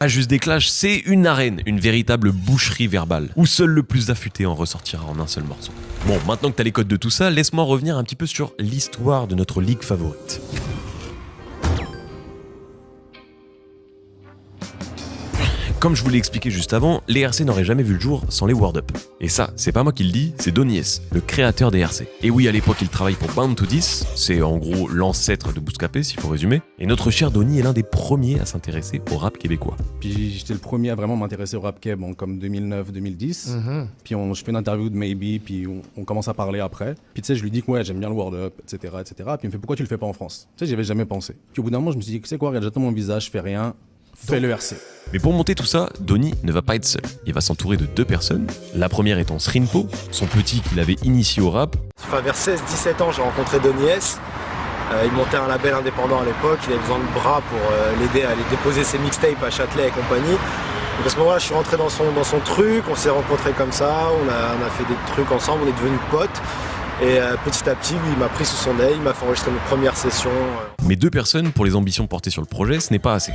Pas juste des clashs, c'est une arène, une véritable boucherie verbale, où seul le plus affûté en ressortira en un seul morceau. Bon, maintenant que t'as les codes de tout ça, laisse-moi revenir un petit peu sur l'histoire de notre ligue favorite. Comme je vous l'ai expliqué juste avant, les RC n'auraient jamais vu le jour sans les Word Up. Et ça, c'est pas moi qui le dis, c'est Donny S, le créateur des RC. Et oui, à l'époque, il travaille pour Bound to This, c'est en gros l'ancêtre de Bouscapé, s'il faut résumer. Et notre cher Donny est l'un des premiers à s'intéresser au rap québécois. Puis j'étais le premier à vraiment m'intéresser au rap keb, comme 2009-2010. Puis je fais une interview de Maybe, puis on commence à parler après. Puis tu sais, je lui dis que ouais, j'aime bien le Word Up, etc., etc. Puis il me fait pourquoi tu le fais pas en France? Tu sais, j'y avais jamais pensé. Puis au bout d'un moment, je me suis dit, tu sais quoi, regarde, j'attends mon visage, je fais rien, fais le RC. Mais pour monter tout ça, Donny ne va pas être seul. Il va s'entourer de deux personnes. La première étant Srinpo, son petit qu'il avait initié au rap. Enfin, vers 16-17 ans, j'ai rencontré Donny S. Il montait un label indépendant à l'époque, il avait besoin de bras pour l'aider à aller déposer ses mixtapes à Châtelet et compagnie. Donc à ce moment-là, je suis rentré dans son truc, on s'est rencontrés comme ça, on a fait des trucs ensemble, on est devenus potes. Et petit à petit, lui, il m'a pris sous son aile, il m'a fait enregistrer mes premières sessions. Mais deux personnes pour les ambitions portées sur le projet, ce n'est pas assez.